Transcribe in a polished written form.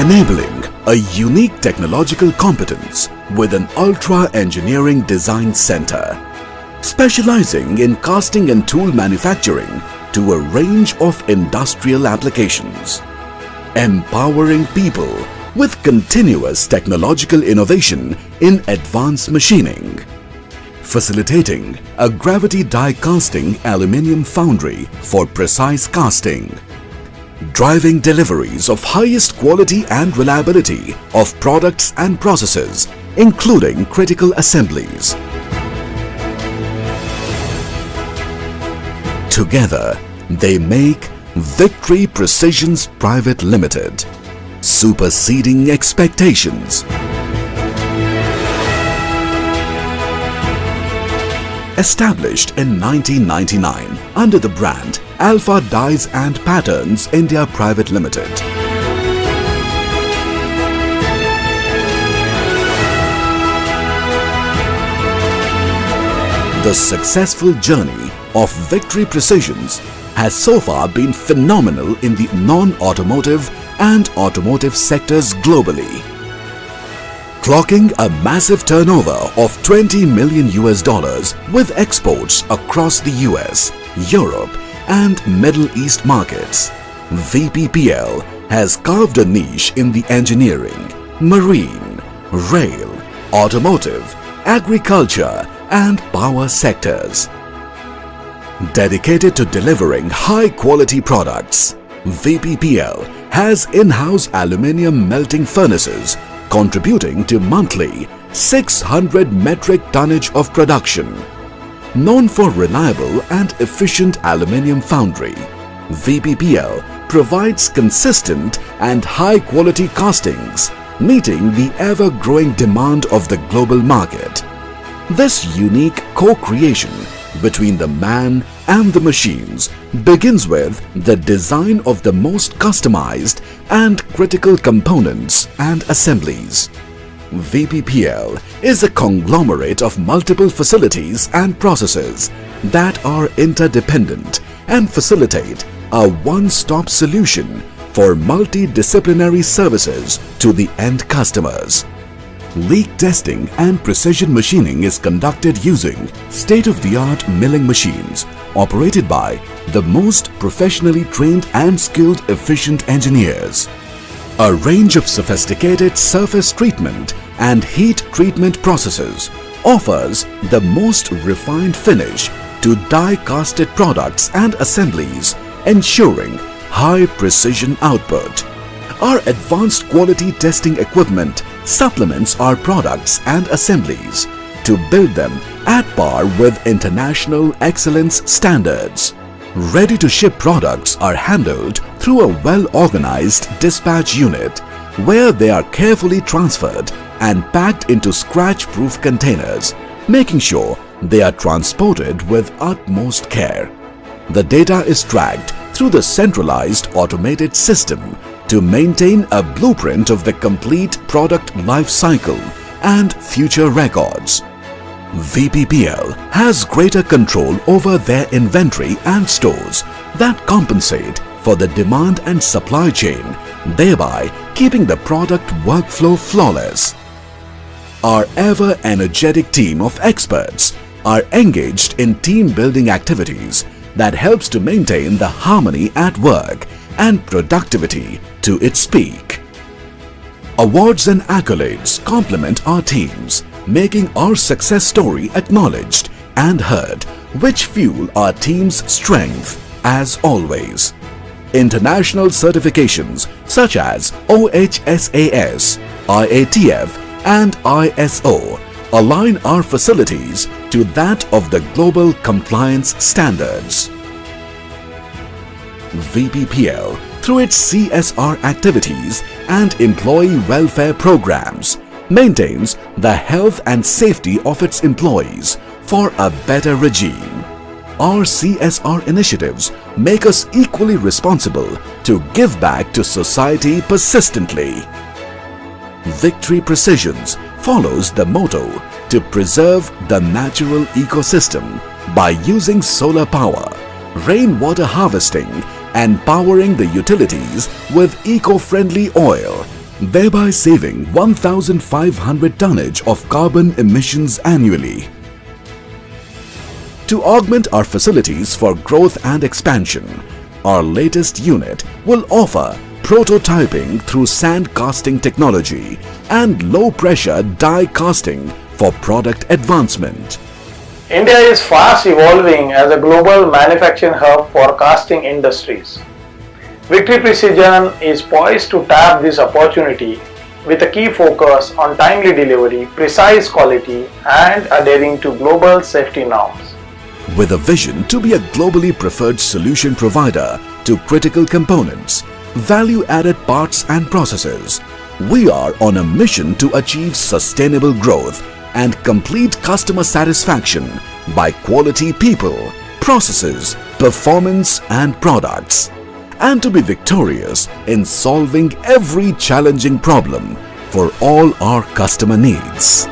enabling a unique technological competence with an ultra engineering design center, specializing in casting and tool manufacturing to a range of industrial applications, empowering people with continuous technological innovation in advanced machining, facilitating a gravity die casting aluminium foundry for precise casting, driving deliveries of highest quality and reliability of products and processes, including critical assemblies. Together, they make Victory Precisions Private Limited, superseding expectations. Established in 1999 under the brand Alpha Dies and Patterns India Private Limited. The successful journey of Victory Precisions has so far been phenomenal in the non-automotive and automotive sectors globally, clocking a massive turnover of $20 million with exports across the US, Europe and Middle East markets. VPPL has carved a niche in the engineering, marine, rail, automotive, agriculture and power sectors. Dedicated to delivering high-quality products, VPPL has in-house aluminium melting furnaces contributing to monthly 600 metric tonnage of production. Known for reliable and efficient aluminium foundry, VPPL provides consistent and high-quality castings, meeting the ever-growing demand of the global market. This unique co-creation between the man and the machines begins with the design of the most customized and critical components and assemblies. VPPL is a conglomerate of multiple facilities and processes that are interdependent and facilitate a one-stop solution for multidisciplinary services to the end customers. Leak testing and precision machining is conducted using state-of-the-art milling machines operated by the most professionally trained and skilled efficient engineers. A range of sophisticated surface treatment and heat treatment processes offers the most refined finish to die-casted products and assemblies, ensuring high precision output. Our advanced quality testing equipment supplements our products and assemblies to build them at par with international excellence standards. Ready-to-ship products are handled through a well-organized dispatch unit where they are carefully transferred and packed into scratch-proof containers, making sure they are transported with utmost care. The data is tracked through the centralized automated system to maintain a blueprint of the complete product life cycle and future records. VPPL has greater control over their inventory and stores that compensate for the demand and supply chain, thereby keeping the product workflow flawless. Our ever-energetic team of experts are engaged in team-building activities that helps to maintain the harmony at work and productivity to its peak. Awards and accolades complement our teams, making our success story acknowledged and heard, which fuel our team's strength as always. International certifications such as OHSAS, IATF and ISO align our facilities to that of the global compliance standards. VPPL, through its CSR activities and employee welfare programs, maintains the health and safety of its employees for a better regime. Our CSR initiatives make us equally responsible to give back to society persistently. Victory Precisions follows the motto to preserve the natural ecosystem by using solar power, rainwater harvesting and powering the utilities with eco-friendly oil thereby saving 1,500 tonnage of carbon emissions annually. To augment our facilities for growth and expansion, our latest unit will offer prototyping through sand casting technology and low-pressure die casting for product advancement. India is fast evolving as a global manufacturing hub for casting industries. Victory Precision is poised to tap this opportunity with a key focus on timely delivery, precise quality, and adhering to global safety norms. With a vision to be a globally preferred solution provider to critical components, value-added parts and processes, we are on a mission to achieve sustainable growth and complete customer satisfaction by quality people, processes, performance and products, and to be victorious in solving every challenging problem for all our customer needs.